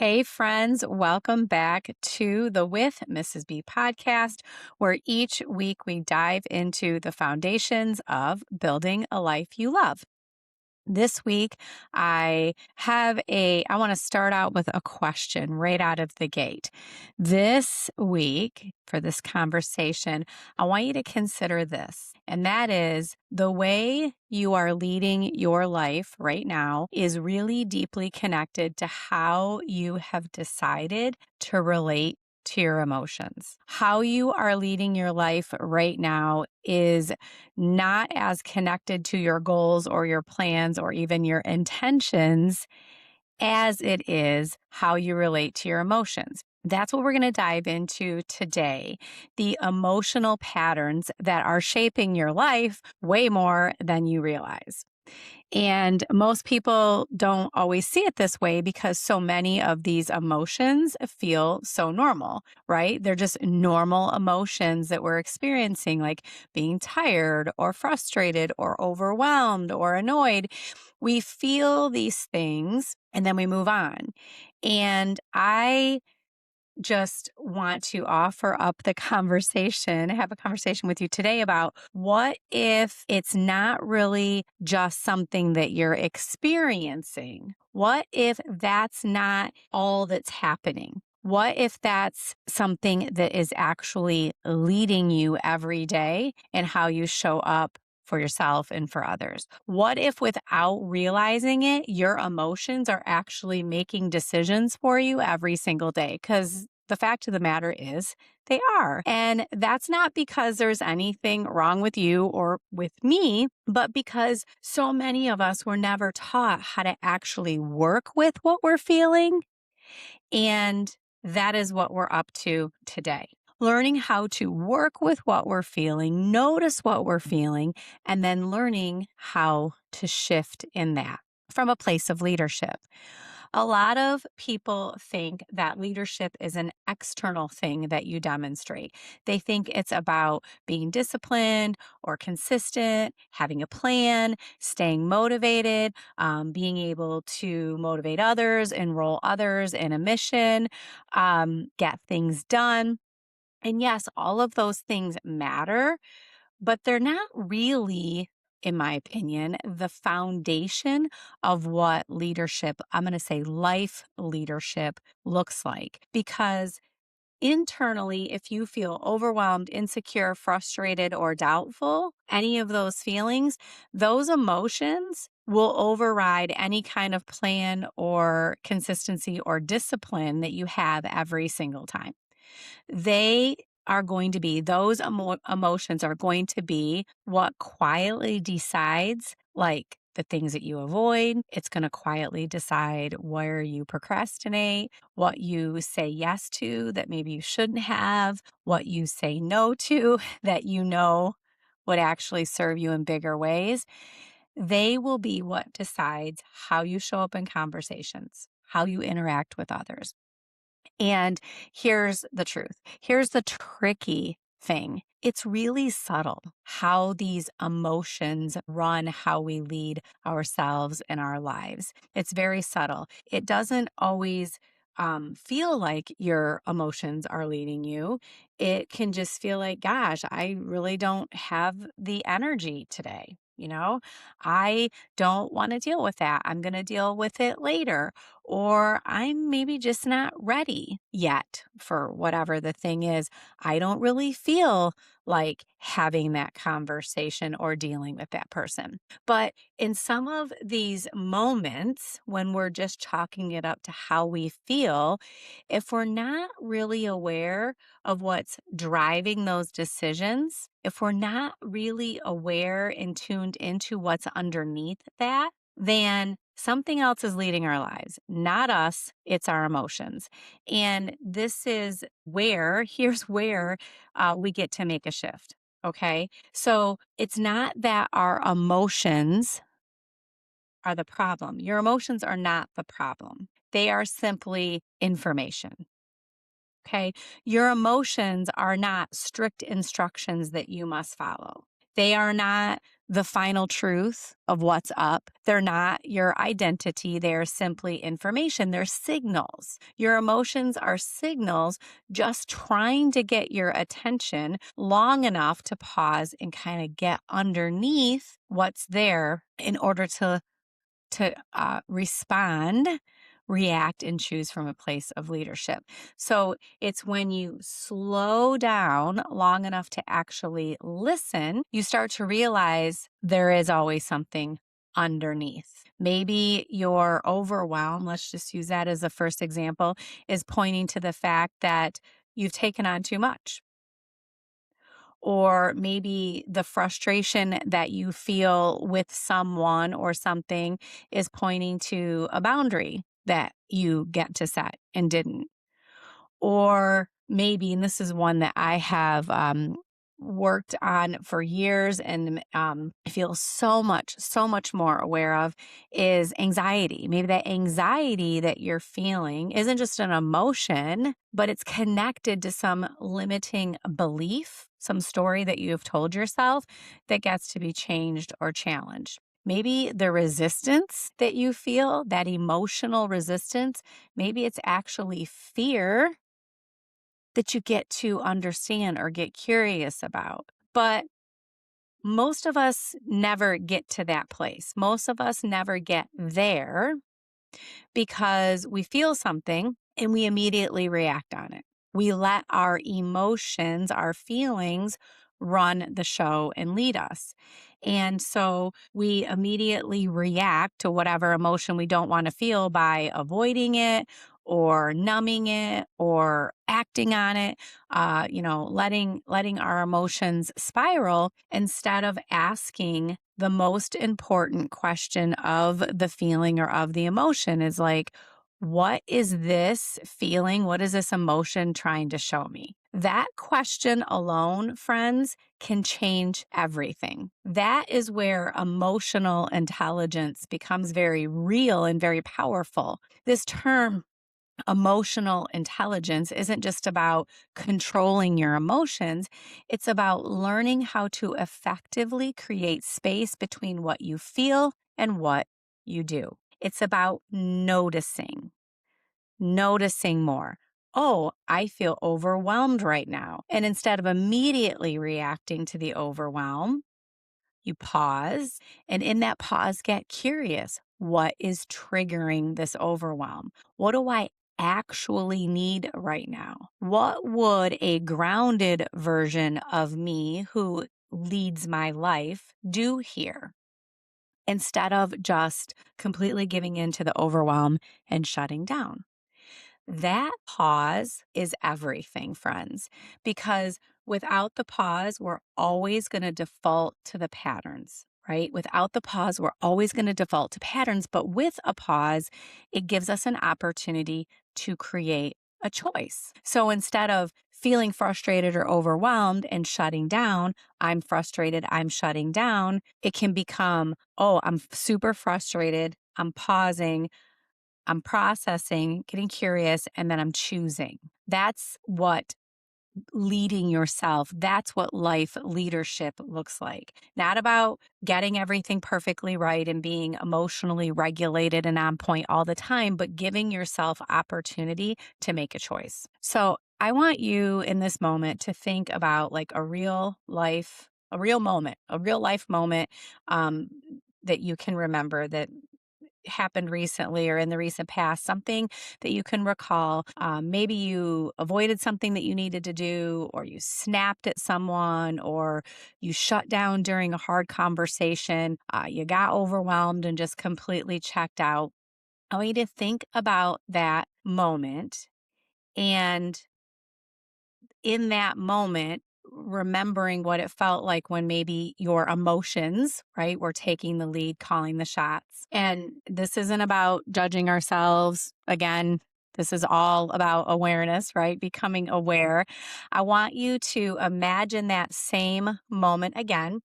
Hey, friends, welcome back to the With Mrs. B podcast, where each week we dive into the foundations of building a life you love. This week, I want to start out with a question right out of the gate. This week, for this conversation, I want you to consider this, and that is the way you are leading your life right now is really deeply connected to how you have decided to relate to your emotions. How you are leading your life right now is not as connected to your goals or your plans or even your intentions as it is how you relate to your emotions. That's what we're going to dive into today. The emotional patterns that are shaping your life way more than you realize. And most people don't always see it this way because so many of these emotions feel so normal, right? They're just normal emotions that we're experiencing, like being tired or frustrated or overwhelmed or annoyed. We feel these things and then we move on. And I just want to offer up the conversation, have a conversation with you today about what if it's not really just something that you're experiencing? What if that's not all that's happening? What if that's something that is actually leading you every day in how you show up for yourself and for others? What if without realizing it, your emotions are actually making decisions for you every single day? Because the fact of the matter is they are. And that's not because there's anything wrong with you or with me, but because so many of us were never taught how to actually work with what we're feeling. And that is what we're up to today. Learning how to work with what we're feeling, notice what we're feeling, and then learning how to shift in that from a place of leadership. A lot of people think that leadership is an external thing that you demonstrate. They think it's about being disciplined or consistent, having a plan, staying motivated, being able to motivate others, enroll others in a mission, get things done. And yes, all of those things matter, but they're not really, in my opinion, the foundation of what leadership, I'm going to say life leadership, looks like. Because internally, if you feel overwhelmed, insecure, frustrated, or doubtful, any of those feelings, those emotions will override any kind of plan or consistency or discipline that you have every single time. They are going to be, those emotions are going to be what quietly decides, like, the things that you avoid. It's going to quietly decide where you procrastinate, what you say yes to that maybe you shouldn't have, what you say no to that you know would actually serve you in bigger ways. They will be what decides how you show up in conversations, how you interact with others. And here's the truth. Here's the tricky thing. It's really subtle how these emotions run how we lead ourselves and our lives. It's very subtle. It doesn't always feel like your emotions are leading you. It can just feel like, gosh, I really don't have the energy today. I don't want to deal with that. I'm going to deal with it later, or I'm maybe just not ready yet for whatever the thing is. I don't really feel like having that conversation or dealing with that person. But in some of these moments, when we're just chalking it up to how we feel, if we're not really aware of what's driving those decisions, if we're not really aware and tuned into what's underneath that, then something else is leading our lives, not us, it's our emotions. And here's where we get to make a shift. Okay. So it's not that our emotions are the problem. Your emotions are not the problem. They are simply information. Okay. Your emotions are not strict instructions that you must follow. They are not the final truth of what's up. They're not your identity. They're simply information. They're signals. Your emotions are signals just trying to get your attention long enough to pause and kind of get underneath what's there in order to respond, react, and choose from a place of leadership. So it's when you slow down long enough to actually listen, you start to realize there is always something underneath. Maybe your overwhelm, let's just use that as a first example, is pointing to the fact that you've taken on too much. Or maybe the frustration that you feel with someone or something is pointing to a boundary that you get to set and didn't. Or maybe, and this is one that I have worked on for years and I feel so much more aware of, is anxiety. Maybe that anxiety that you're feeling isn't just an emotion, but it's connected to some limiting belief, some story that you have told yourself that gets to be changed or challenged. Maybe the resistance that you feel, that emotional resistance, maybe it's actually fear that you get to understand or get curious about. But most of us never get to that place. Most of us never get there because we feel something and we immediately react on it. We let our emotions, our feelings run the show and lead us. And so we immediately react to whatever emotion we don't want to feel by avoiding it or numbing it or acting on it, letting our emotions spiral instead of asking the most important question of the feeling or of the emotion is like, what is this feeling? What is this emotion trying to show me? That question alone, friends, can change everything. That is where emotional intelligence becomes very real and very powerful. This term, emotional intelligence, isn't just about controlling your emotions. It's about learning how to effectively create space between what you feel and what you do. It's about noticing more. Oh, I feel overwhelmed right now. And instead of immediately reacting to the overwhelm, you pause, and in that pause, get curious. What is triggering this overwhelm? What do I actually need right now? What would a grounded version of me who leads my life do here? Instead of just completely giving in to the overwhelm and shutting down. That pause is everything, friends, because without the pause, we're always going to default to the patterns, right? Without the pause, we're always going to default to patterns. But with a pause, it gives us an opportunity to create a choice. So instead of feeling frustrated or overwhelmed and shutting down, I'm frustrated, I'm shutting down, it can become, oh, I'm super frustrated, I'm pausing, I'm processing, getting curious, and then I'm choosing. That's what leading yourself, that's what life leadership looks like. Not about getting everything perfectly right and being emotionally regulated and on point all the time, but giving yourself opportunity to make a choice. So I want you in this moment to think about like a real life moment um, that you can remember that happened recently or in the recent past, something that you can recall. Maybe you avoided something that you needed to do, or you snapped at someone, or you shut down during a hard conversation. You got overwhelmed and just completely checked out. I want you to think about that moment and in that moment, remembering what it felt like when maybe your emotions, right, were taking the lead, calling the shots. And this isn't about judging ourselves. Again, this is all about awareness, right? Becoming aware. I want you to imagine that same moment again,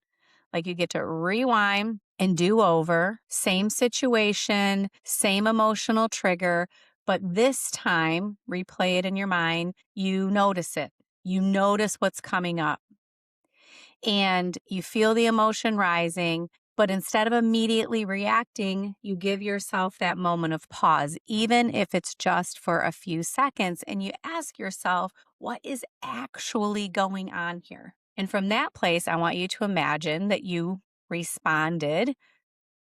like you get to rewind and do over, same situation, same emotional trigger, but this time, replay it in your mind, you notice it. You notice what's coming up. and you feel the emotion rising. But instead of immediately reacting, you give yourself that moment of pause, even if it's just for a few seconds, and you ask yourself, what is actually going on here? And from that place, I want you to imagine that you responded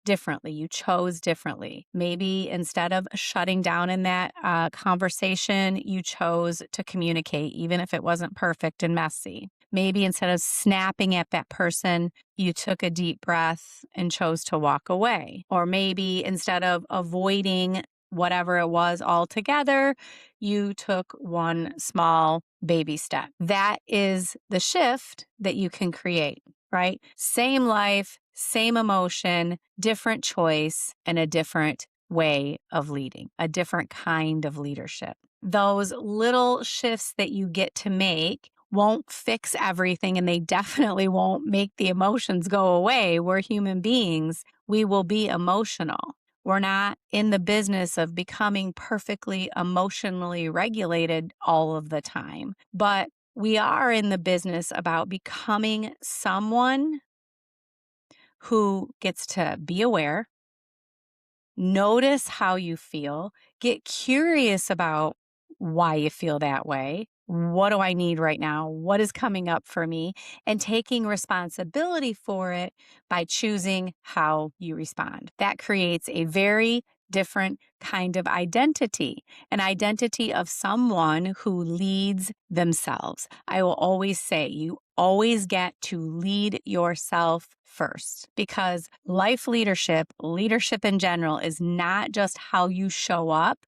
differently. You chose differently. Maybe instead of shutting down in that conversation, you chose to communicate, even if it wasn't perfect and messy. Maybe instead of snapping at that person, you took a deep breath and chose to walk away. Or maybe instead of avoiding whatever it was altogether, you took one small baby step. That is the shift that you can create, right? Same life, same emotion, different choice, and a different way of leading, a different kind of leadership. Those little shifts that you get to make won't fix everything, and they definitely won't make the emotions go away. We're human beings. We will be emotional. We're not in the business of becoming perfectly emotionally regulated all of the time, but we are in the business about becoming someone who gets to be aware, notice how you feel, get curious about why you feel that way. What do I need right now? What is coming up for me? And taking responsibility for it by choosing how you respond. That creates a very different kind of identity, an identity of someone who leads themselves. I will always say you always get to lead yourself first, because life leadership, leadership in general, is not just how you show up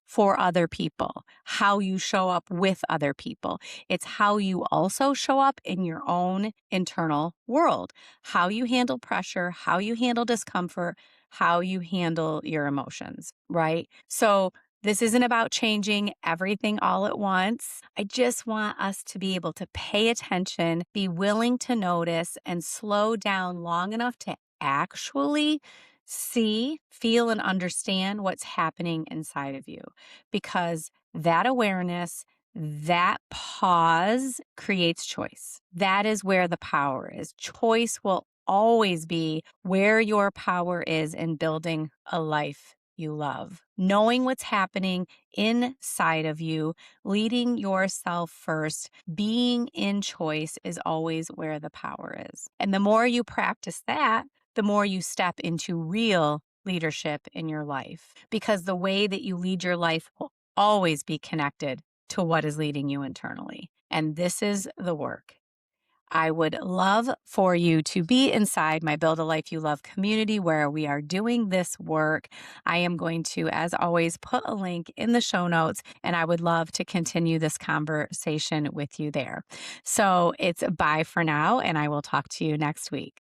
for other people, how you show up with other people. It's how you also show up in your own internal world, how you handle pressure, how you handle discomfort, how you handle your emotions, right? So this isn't about changing everything all at once. I just want us to be able to pay attention, be willing to notice, and slow down long enough to actually see, feel, and understand what's happening inside of you. Because that awareness, that pause creates choice. That is where the power is. Choice will always be where your power is in building a life you love. Knowing what's happening inside of you, leading yourself first, being in choice is always where the power is. And the more you practice that, the more you step into real leadership in your life, because the way that you lead your life will always be connected to what is leading you internally. And this is the work. I would love for you to be inside my Build a Life You Love community where we are doing this work. I am going to, as always, put a link in the show notes, and I would love to continue this conversation with you there. So it's bye for now, and I will talk to you next week.